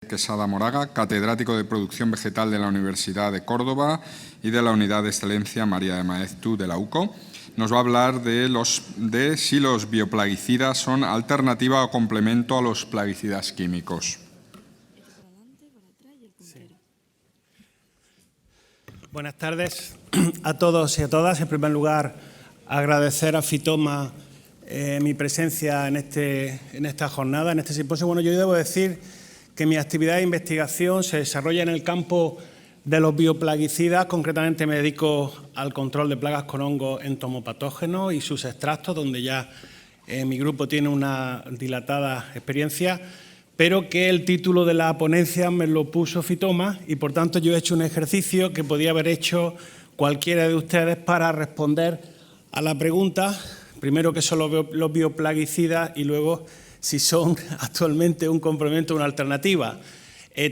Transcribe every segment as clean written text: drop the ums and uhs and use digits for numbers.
Quesada Moraga, catedrático de Producción Vegetal de la Universidad de Córdoba y de la Unidad de Excelencia María de Maeztu de la UCO. Nos va a hablar de si los bioplaguicidas son alternativa o complemento a los plaguicidas químicos. Buenas tardes a todos y a todas. En primer lugar, agradecer a Fitoma mi presencia en esta jornada, en este simposio. Bueno, yo debo decir que mi actividad de investigación se desarrolla en el campo de los bioplaguicidas. Concretamente me dedico al control de plagas con hongos entomopatógenos y sus extractos, donde ya mi grupo tiene una dilatada experiencia, pero que el título de la ponencia me lo puso Fitoma y, por tanto, yo he hecho un ejercicio que podía haber hecho cualquiera de ustedes para responder a la pregunta, primero, qué son los bioplaguicidas y luego si son actualmente un complemento o una alternativa.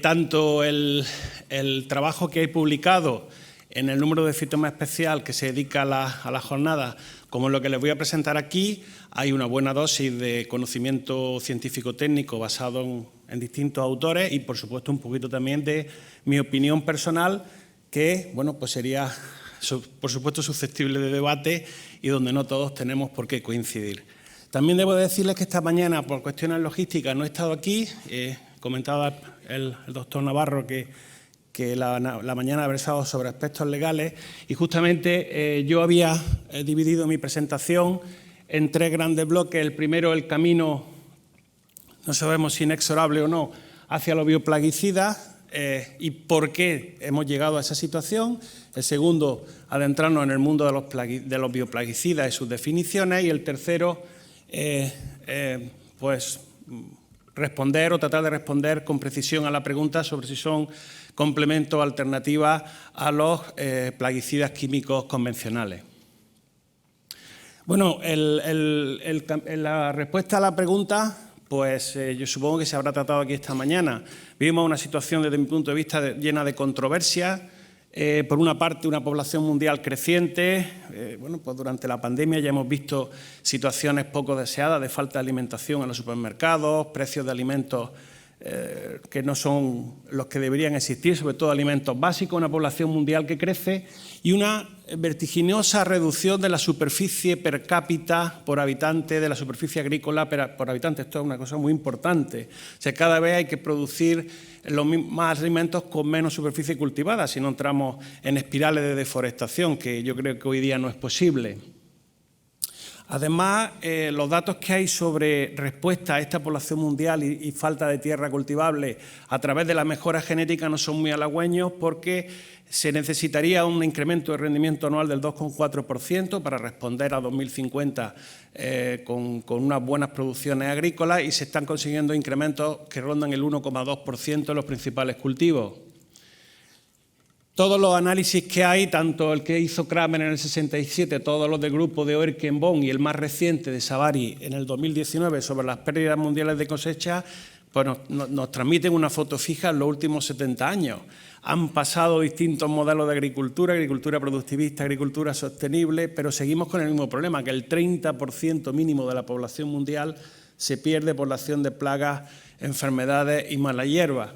Tanto el trabajo que he publicado en el número de Fitoma especial que se dedica a la jornada, como lo que les voy a presentar aquí, hay una buena dosis de conocimiento científico-técnico basado en distintos autores y, por supuesto, un poquito también de mi opinión personal, que bueno, pues sería, por supuesto, susceptible de debate y donde no todos tenemos por qué coincidir. También debo decirles que esta mañana, por cuestiones logísticas, no he estado aquí. Comentaba el doctor Navarro que la mañana ha versado sobre aspectos legales y justamente yo había dividido mi presentación en tres grandes bloques. El primero, el camino, no sabemos si inexorable o no, hacia los bioplaguicidas y por qué hemos llegado a esa situación. El segundo, adentrarnos en el mundo de los bioplaguicidas y sus definiciones. Y el tercero, pues responder o tratar de responder con precisión a la pregunta sobre si son complementos o alternativas a los plaguicidas químicos convencionales. Bueno, la respuesta a la pregunta, pues yo supongo que se habrá tratado aquí esta mañana. Vivimos una situación, desde mi punto de vista, llena de controversias. Por una parte, una población mundial creciente. Bueno, pues durante la pandemia ya hemos visto situaciones poco deseadas de falta de alimentación en los supermercados, precios de alimentos que no son los que deberían existir, sobre todo alimentos básicos, una población mundial que crece y una vertiginosa reducción de la superficie per cápita por habitante, de la superficie agrícola por habitante. Esto es una cosa muy importante. O sea, cada vez hay que producir más alimentos con menos superficie cultivada, si no entramos en espirales de deforestación, que yo creo que hoy día no es posible. Además, los datos que hay sobre respuesta a esta población mundial y falta de tierra cultivable a través de la mejora genética no son muy halagüeños, porque se necesitaría un incremento de rendimiento anual del 2,4% para responder a 2050 con unas buenas producciones agrícolas, y se están consiguiendo incrementos que rondan el 1,2% en los principales cultivos. Todos los análisis que hay, tanto el que hizo Kramer en el 67, todos los del grupo de Oerkenbohm y el más reciente de Savary en el 2019 sobre las pérdidas mundiales de cosecha, pues nos transmiten una foto fija en los últimos 70 años. Han pasado distintos modelos de agricultura, agricultura productivista, agricultura sostenible, pero seguimos con el mismo problema, que el 30% mínimo de la población mundial se pierde por la acción de plagas, enfermedades y mala hierba.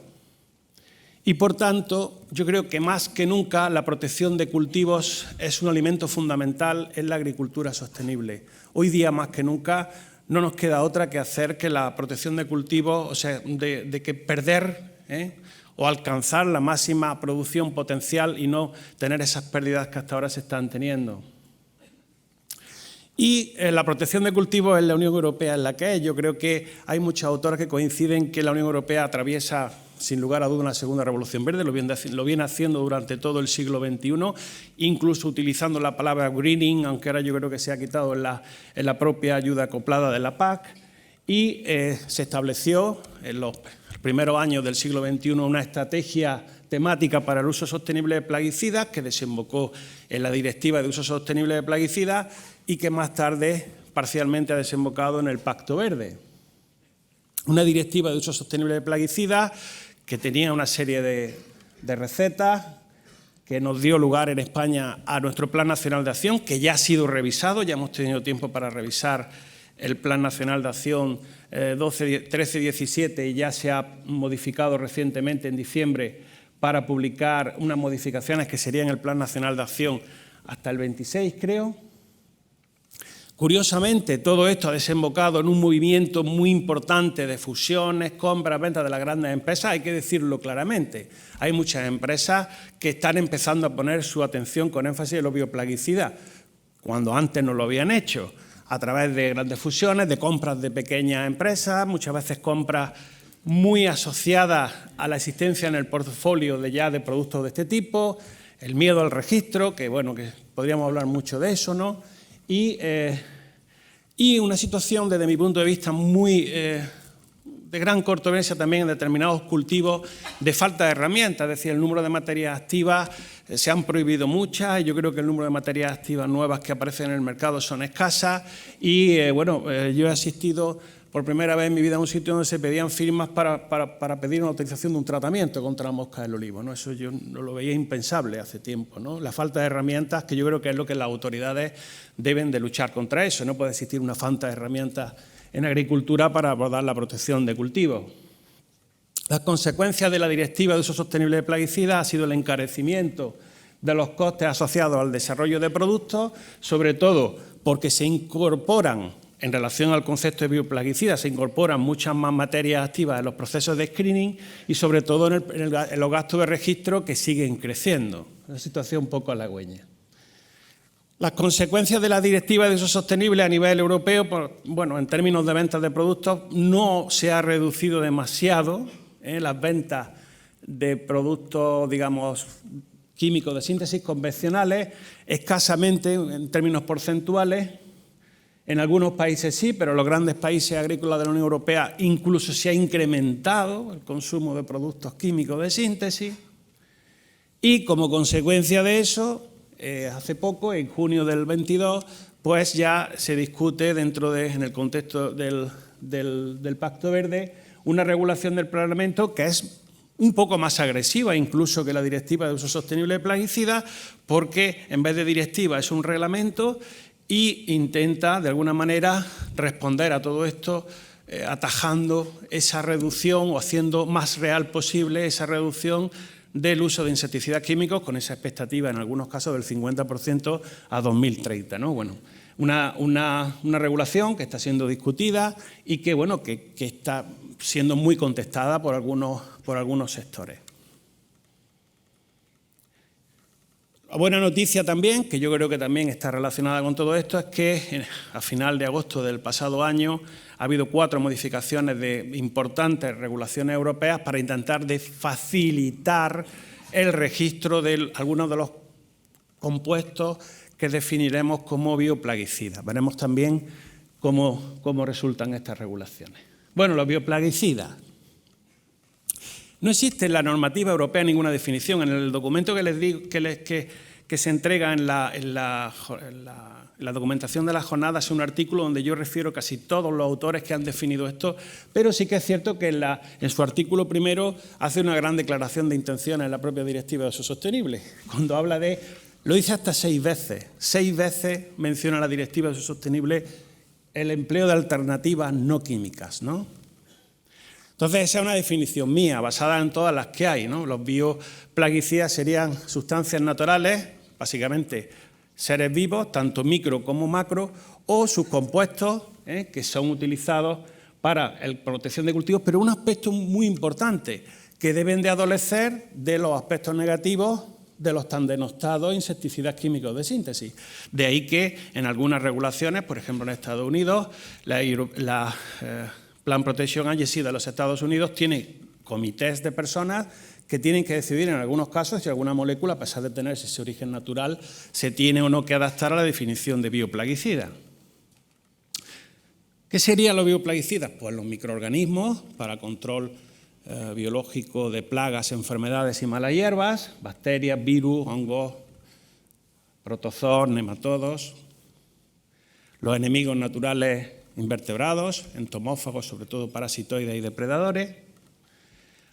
Y, por tanto, yo creo que más que nunca la protección de cultivos es un elemento fundamental en la agricultura sostenible. Hoy día, más que nunca, no nos queda otra que hacer que la protección de cultivos, o sea, de que perder o alcanzar la máxima producción potencial y no tener esas pérdidas que hasta ahora se están teniendo. Y la protección de cultivos en la Unión Europea es la que es. Yo creo que hay muchos autores que coinciden que la Unión Europea atraviesa, sin lugar a duda, una segunda revolución verde, lo viene haciendo durante todo el siglo XXI, incluso utilizando la palabra greening, aunque ahora yo creo que se ha quitado en la propia ayuda acoplada de la PAC, y se estableció en los primeros años del siglo XXI una estrategia temática para el uso sostenible de plaguicidas, que desembocó en la Directiva de Uso Sostenible de Plaguicidas y que más tarde parcialmente ha desembocado en el Pacto Verde. Una Directiva de Uso Sostenible de Plaguicidas que tenía una serie de recetas, que nos dio lugar en España a nuestro Plan Nacional de Acción, que ya ha sido revisado, ya hemos tenido tiempo para revisar el Plan Nacional de Acción 13-17 y ya se ha modificado recientemente en diciembre para publicar unas modificaciones que serían el Plan Nacional de Acción hasta el 26, creo. Curiosamente, todo esto ha desembocado en un movimiento muy importante de fusiones, compras, ventas de las grandes empresas. Hay que decirlo claramente. Hay muchas empresas que están empezando a poner su atención con énfasis en los bioplaguicidas, cuando antes no lo habían hecho, a través de grandes fusiones, de compras de pequeñas empresas, muchas veces compras muy asociadas a la existencia en el portfolio de productos de este tipo, el miedo al registro, que bueno, que podríamos hablar mucho de eso, ¿no? Y una situación, desde mi punto de vista, muy de gran controversia también en determinados cultivos, de falta de herramientas, es decir, el número de materias activas, se han prohibido muchas, y yo creo que el número de materias activas nuevas que aparecen en el mercado son escasas, y yo he asistido por primera vez en mi vida a un sitio donde se pedían firmas para pedir una autorización de un tratamiento contra la mosca del olivo, ¿no? Eso yo no lo veía impensable hace tiempo, ¿no? La falta de herramientas, que yo creo que es lo que las autoridades deben de luchar contra eso. No puede existir una falta de herramientas en agricultura para abordar la protección de cultivos. Las consecuencias de la Directiva de Uso Sostenible de Plaguicidas ha sido el encarecimiento de los costes asociados al desarrollo de productos, sobre todo porque se incorporan, en relación al concepto de bioplaguicidas, se incorporan muchas más materias activas en los procesos de screening y sobre todo en los gastos de registro, que siguen creciendo. Una situación un poco halagüeña. Las consecuencias de la Directiva de Uso Sostenible a nivel europeo, bueno, en términos de ventas de productos, no se ha reducido demasiado las ventas de productos, digamos, químicos de síntesis convencionales, escasamente en términos porcentuales. En algunos países sí, pero en los grandes países agrícolas de la Unión Europea incluso se ha incrementado el consumo de productos químicos de síntesis. Y como consecuencia de eso, hace poco, en junio del 22, pues ya se discute en el contexto del Pacto Verde, una regulación del Parlamento que es un poco más agresiva incluso que la Directiva de Uso Sostenible de Plaguicidas, porque en vez de directiva es un reglamento y intenta, de alguna manera, responder a todo esto atajando esa reducción o haciendo más real posible esa reducción del uso de insecticidas químicos, con esa expectativa, en algunos casos, del 50% a 2030, ¿no? Bueno, una regulación que está siendo discutida y que, bueno, que está siendo muy contestada por algunos sectores. La buena noticia también, que yo creo que también está relacionada con todo esto, es que a final de agosto del pasado año ha habido 4 modificaciones de importantes regulaciones europeas para intentar facilitar el registro de algunos de los compuestos que definiremos como bioplaguicidas. Veremos también cómo resultan estas regulaciones. Bueno, los bioplaguicidas. No existe en la normativa europea ninguna definición. En el documento que les digo que se entrega en la documentación de la jornada es un artículo donde yo refiero casi todos los autores que han definido esto, pero sí que es cierto que en su artículo primero hace una gran declaración de intenciones en la propia Directiva de Uso Sostenible. Cuando habla lo dice hasta 6 veces. 6 veces menciona la Directiva de Uso Sostenible el empleo de alternativas no químicas, ¿no? Entonces, esa es una definición mía, basada en todas las que hay, ¿no? Los bioplaguicidas serían sustancias naturales, básicamente seres vivos, tanto micro como macro, o sus compuestos que son utilizados para la protección de cultivos, pero un aspecto muy importante, que deben de adolecer de los aspectos negativos de los tan denostados insecticidas químicos de síntesis. De ahí que en algunas regulaciones, por ejemplo en Estados Unidos, la Plant Protection Agency de los Estados Unidos tiene comités de personas que tienen que decidir en algunos casos si alguna molécula, a pesar de tener ese origen natural, se tiene o no que adaptar a la definición de bioplaguicida. ¿Qué serían los bioplaguicidas? Pues los microorganismos para control biológico de plagas, enfermedades y malas hierbas, bacterias, virus, hongos, protozoos, nematodos, los enemigos naturales invertebrados, entomófagos, sobre todo parasitoides y depredadores.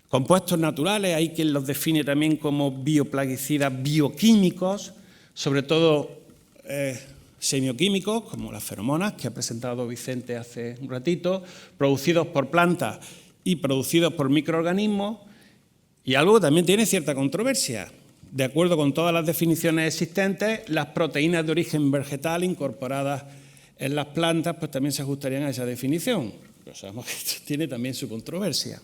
Compuestos naturales, hay quien los define también como bioplaguicidas bioquímicos, sobre todo semioquímicos, como las feromonas, que ha presentado Vicente hace un ratito, producidos por plantas y producidos por microorganismos, y algo que también tiene cierta controversia. De acuerdo con todas las definiciones existentes, las proteínas de origen vegetal incorporadas en las plantas pues también se ajustarían a esa definición. Pero sabemos que esto tiene también su controversia.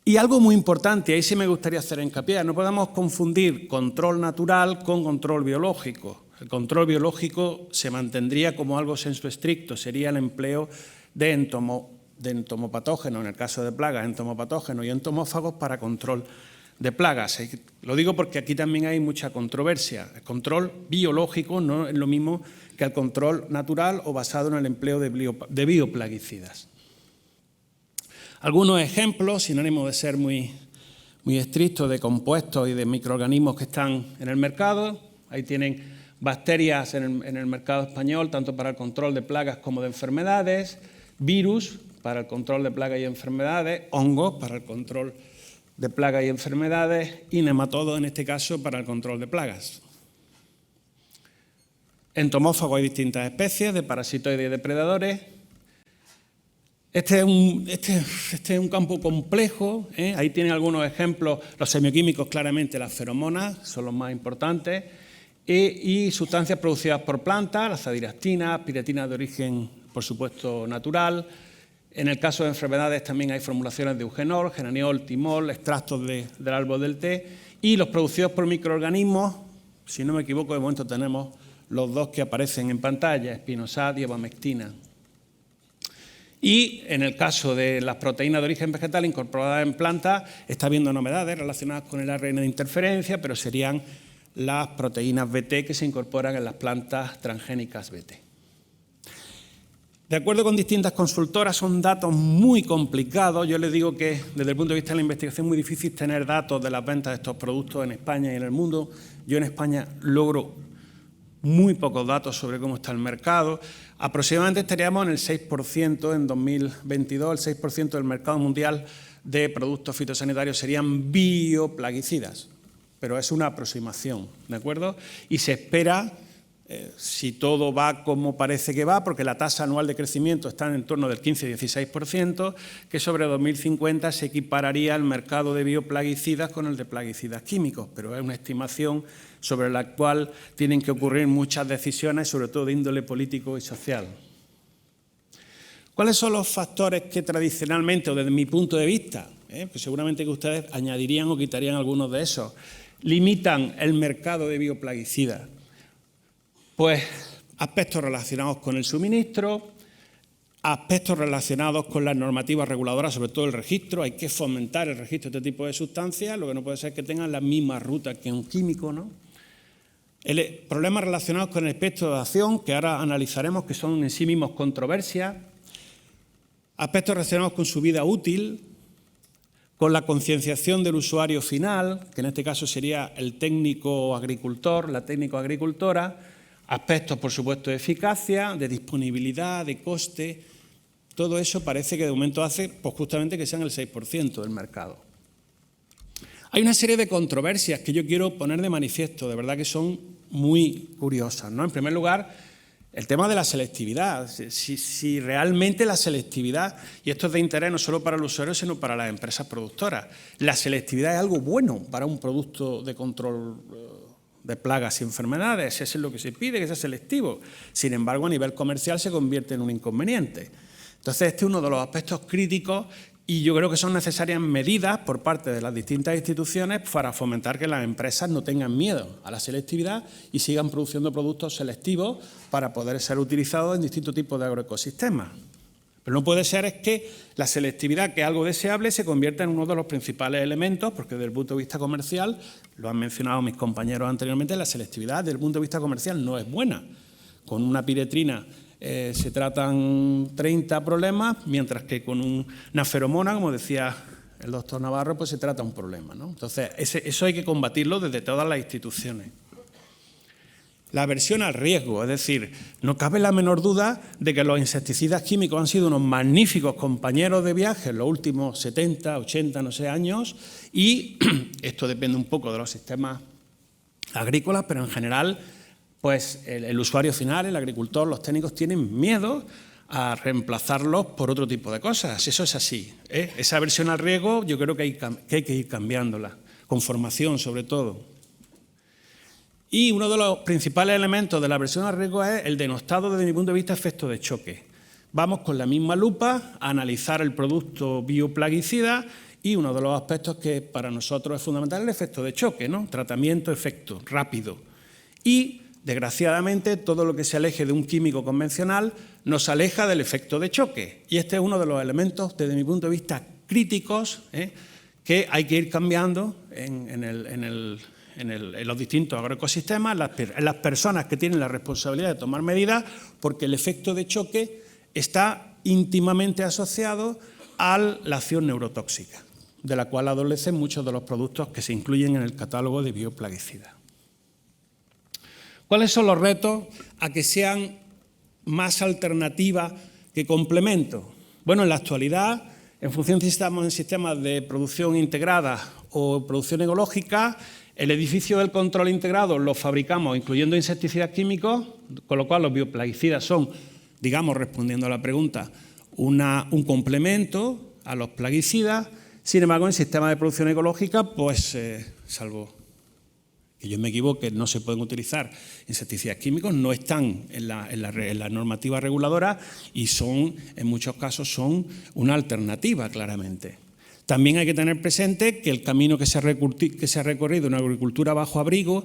Y algo muy importante, ahí sí me gustaría hacer hincapié, no podemos confundir control natural con control biológico. El control biológico se mantendría como algo sensu stricto, sería el empleo de entomopatógenos, en el caso de plagas, entomopatógenos y entomófagos para control de plagas. Lo digo porque aquí también hay mucha controversia. El control biológico no es lo mismo que el control natural o basado en el empleo de bioplaguicidas. Algunos ejemplos, sin ánimo de ser muy estrictos, de compuestos y de microorganismos que están en el mercado. Ahí tienen bacterias en el mercado español, tanto para el control de plagas como de enfermedades, virus para el control de plagas y enfermedades, hongos para el control de plagas y enfermedades y nematodos, en este caso, para el control de plagas. Entomófagos hay distintas especies de parasitoides y depredadores. Este es un campo complejo, ¿eh? Ahí tienen algunos ejemplos, los semioquímicos claramente, las feromonas son los más importantes, y sustancias producidas por plantas, las zadirastinas, piretinas de origen, por supuesto, natural. En el caso de enfermedades también hay formulaciones de eugenol, geraniol, timol, extractos del árbol del té, y los producidos por microorganismos, si no me equivoco, de momento tenemos los dos que aparecen en pantalla, espinosad y abamectina. Y en el caso de las proteínas de origen vegetal incorporadas en plantas, está habiendo novedades relacionadas con el ARN de interferencia, pero serían las proteínas Bt que se incorporan en las plantas transgénicas Bt. De acuerdo con distintas consultoras, son datos muy complicados. Yo les digo que desde el punto de vista de la investigación es muy difícil tener datos de las ventas de estos productos en España y en el mundo. Yo en España logro muy pocos datos sobre cómo está el mercado. Aproximadamente estaríamos en el 6% en 2022, el 6% del mercado mundial de productos fitosanitarios serían bioplaguicidas, pero es una aproximación, ¿de acuerdo? Y se espera, si todo va como parece que va, porque la tasa anual de crecimiento está en torno del 15-16%, que sobre 2050 se equipararía el mercado de bioplaguicidas con el de plaguicidas químicos, pero es una estimación sobre la cual tienen que ocurrir muchas decisiones, sobre todo de índole político y social. ¿Cuáles son los factores que tradicionalmente, o desde mi punto de vista, pues seguramente que ustedes añadirían o quitarían algunos de esos, limitan el mercado de bioplaguicidas? Pues aspectos relacionados con el suministro, aspectos relacionados con las normativas reguladoras, sobre todo el registro. Hay que fomentar el registro de este tipo de sustancias, lo que no puede ser que tengan las mismas rutas que un químico, ¿no? Problemas relacionados con el espectro de acción, que ahora analizaremos, que son en sí mismos controversias. Aspectos relacionados con su vida útil, con la concienciación del usuario final, que en este caso sería el técnico agricultor, la técnico agricultora. Aspectos, por supuesto, de eficacia, de disponibilidad, de coste. Todo eso parece que de momento hace pues, justamente que sean el 6% del mercado. Hay una serie de controversias que yo quiero poner de manifiesto, de verdad que son muy curiosas, ¿no? En primer lugar, el tema de la selectividad. Si realmente la selectividad, y esto es de interés no solo para el usuario, sino para las empresas productoras, la selectividad es algo bueno para un producto de control de plagas y enfermedades, eso es lo que se pide, que sea selectivo. Sin embargo, a nivel comercial se convierte en un inconveniente. Entonces, este es uno de los aspectos críticos y yo creo que son necesarias medidas por parte de las distintas instituciones para fomentar que las empresas no tengan miedo a la selectividad y sigan produciendo productos selectivos para poder ser utilizados en distintos tipos de agroecosistemas. Pero no puede ser es que la selectividad, que es algo deseable, se convierta en uno de los principales elementos, porque desde el punto de vista comercial, lo han mencionado mis compañeros anteriormente, la selectividad desde el punto de vista comercial no es buena. Con una piretrina se tratan 30 problemas, mientras que con una feromona, como decía el doctor Navarro, pues se trata un problema, ¿no? Entonces, eso hay que combatirlo desde todas las instituciones. La aversión al riesgo, es decir, no cabe la menor duda de que los insecticidas químicos han sido unos magníficos compañeros de viaje en los últimos 70, 80, no sé, años, y esto depende un poco de los sistemas agrícolas, pero en general pues el usuario final, el agricultor, los técnicos tienen miedo a reemplazarlos por otro tipo de cosas. Eso es así, ¿eh? Esa aversión al riesgo yo creo que hay que ir cambiándola, con formación sobre todo. Y uno de los principales elementos de la aversión al riesgo es el denostado, desde mi punto de vista, efecto de choque. Vamos con la misma lupa a analizar el producto bioplaguicida y uno de los aspectos que para nosotros es fundamental es el efecto de choque, ¿no? Tratamiento, efecto, rápido. Y, desgraciadamente, todo lo que se aleje de un químico convencional nos aleja del efecto de choque. Y este es uno de los elementos, desde mi punto de vista, críticos, que hay que ir cambiando en los distintos agroecosistemas, en las personas que tienen la responsabilidad de tomar medidas, porque el efecto de choque está íntimamente asociado a la acción neurotóxica, de la cual adolecen muchos de los productos que se incluyen en el catálogo de bioplaguicidas. ¿Cuáles son los retos a que sean más alternativas que complementos? Bueno, en la actualidad, en función de si estamos en sistemas de producción integrada o producción ecológica, el edificio del control integrado lo fabricamos incluyendo insecticidas químicos, con lo cual los bioplaguicidas son, digamos, respondiendo a la pregunta, un complemento a los plaguicidas. Sin embargo, en sistemas de producción ecológica, pues, salvo que yo me equivoque, no se pueden utilizar insecticidas químicos, no están en la normativa reguladora y son, en muchos casos, son una alternativa, claramente. También hay que tener presente que el camino que se ha recorrido en agricultura bajo abrigo,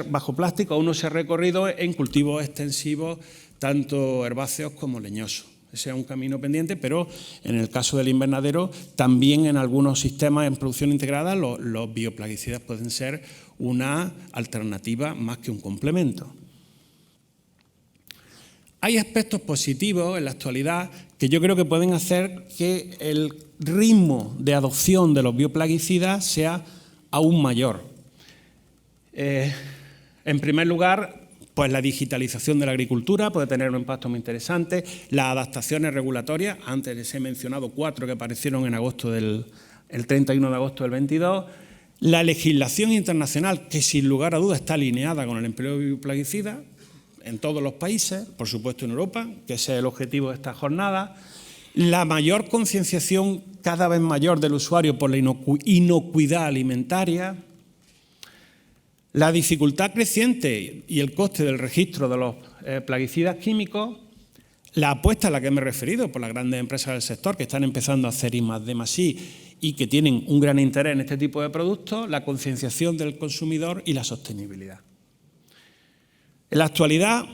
bajo plástico, aún no se ha recorrido en cultivos extensivos, tanto herbáceos como leñosos. Ese es un camino pendiente, pero en el caso del invernadero, también en algunos sistemas en producción integrada, los bioplaguicidas pueden ser una alternativa más que un complemento. Hay aspectos positivos en la actualidad que yo creo que pueden hacer que el ritmo de adopción de los bioplaguicidas sea aún mayor. En primer lugar, pues la digitalización de la agricultura puede tener un impacto muy interesante, las adaptaciones regulatorias, antes les he mencionado 4 que aparecieron en agosto el 31 de agosto del 22, la legislación internacional que sin lugar a dudas está alineada con el empleo de bioplaguicidas en todos los países, por supuesto en Europa, que ese es el objetivo de esta jornada, la mayor concienciación cada vez mayor del usuario por la inocuidad alimentaria, la dificultad creciente y el coste del registro de los plaguicidas químicos, la apuesta a la que me he referido por las grandes empresas del sector que están empezando a hacer I+D+I y que tienen un gran interés en este tipo de productos, la concienciación del consumidor y la sostenibilidad. En la actualidad,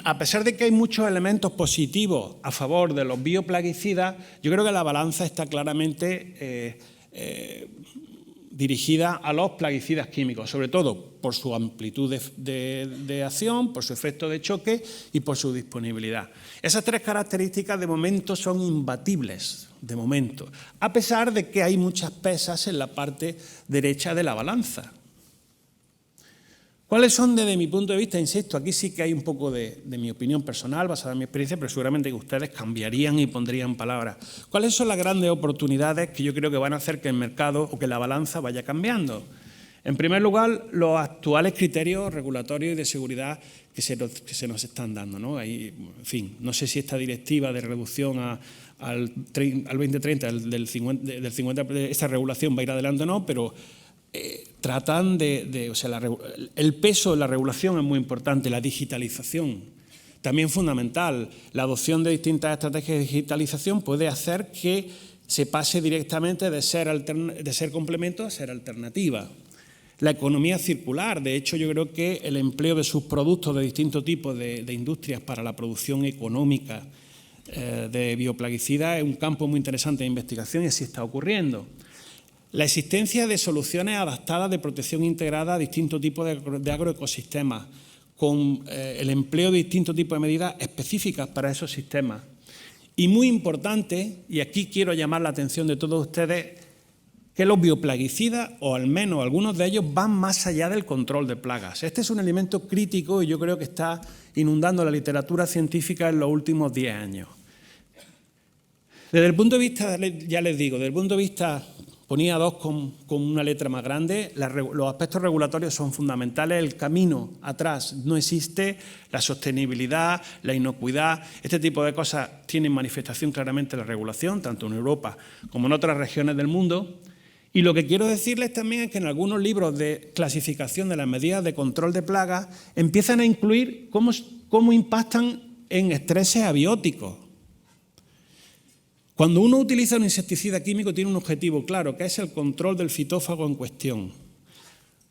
a pesar de que hay muchos elementos positivos a favor de los bioplaguicidas, yo creo que la balanza está claramente dirigida a los plaguicidas químicos, sobre todo por su amplitud de acción, por su efecto de choque y por su disponibilidad. Esas 3 características de momento son imbatibles, de momento, a pesar de que hay muchas pesas en la parte derecha de la balanza. ¿Cuáles son, desde mi punto de vista? Insisto, aquí sí que hay un poco de mi opinión personal, basada en mi experiencia, pero seguramente que ustedes cambiarían y pondrían palabras. ¿Cuáles son las grandes oportunidades que yo creo que van a hacer que el mercado o que la balanza vaya cambiando? En primer lugar, los actuales criterios regulatorios y de seguridad que se nos están dando, ¿no? Ahí, en fin, no sé si esta directiva de reducción al 2030 del 50%, esta regulación va a ir adelante o no, pero tratan o sea, el peso de la regulación es muy importante, la digitalización también fundamental. La adopción de distintas estrategias de digitalización puede hacer que se pase directamente de ser complemento a ser alternativa. La economía circular, de hecho yo creo que el empleo de sus productos de distintos tipos de industrias para la producción económica de bioplaguicidas es un campo muy interesante de investigación y así está ocurriendo. La existencia de soluciones adaptadas de protección integrada a distintos tipos de agroecosistemas, con el empleo de distintos tipos de medidas específicas para esos sistemas. Y muy importante, y aquí quiero llamar la atención de todos ustedes, que los bioplaguicidas, o al menos algunos de ellos, van más allá del control de plagas. Este es un elemento crítico y yo creo que está inundando la literatura científica en los últimos 10 años. Desde el punto de vista, ya les digo, desde el punto de vista ponía 2 con una letra más grande. Los aspectos regulatorios son fundamentales. El camino atrás no existe. La sostenibilidad, la inocuidad, este tipo de cosas tienen manifestación claramente en la regulación, tanto en Europa como en otras regiones del mundo. Y lo que quiero decirles también es que en algunos libros de clasificación de las medidas de control de plagas empiezan a incluir cómo impactan en estreses abióticos. Cuando uno utiliza un insecticida químico tiene un objetivo claro, que es el control del fitófago en cuestión.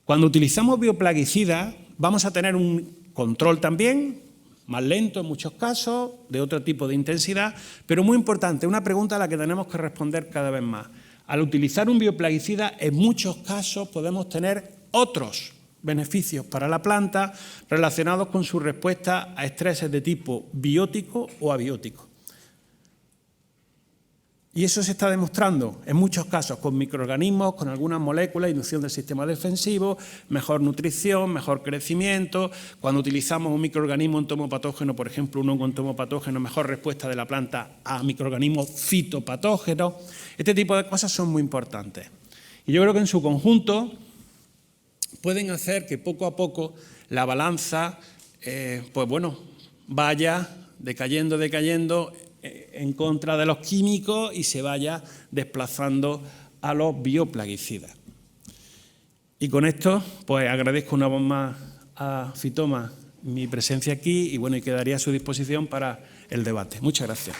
Cuando utilizamos bioplaguicidas vamos a tener un control también, más lento en muchos casos, de otro tipo de intensidad, pero muy importante, una pregunta a la que tenemos que responder cada vez más. Al utilizar un bioplaguicida, en muchos casos podemos tener otros beneficios para la planta relacionados con su respuesta a estreses de tipo biótico o abiótico. Y eso se está demostrando en muchos casos con microorganismos, con algunas moléculas, inducción del sistema defensivo, mejor nutrición, mejor crecimiento. Cuando utilizamos un microorganismo entomopatógeno, por ejemplo, un hongo entomopatógeno, mejor respuesta de la planta a microorganismos fitopatógenos. Este tipo de cosas son muy importantes. Y yo creo que en su conjunto pueden hacer que poco a poco la balanza vaya decayendo en contra de los químicos y se vaya desplazando a los bioplaguicidas. Y con esto, pues agradezco una vez más a Fitoma mi presencia aquí y quedaría a su disposición para el debate. Muchas gracias.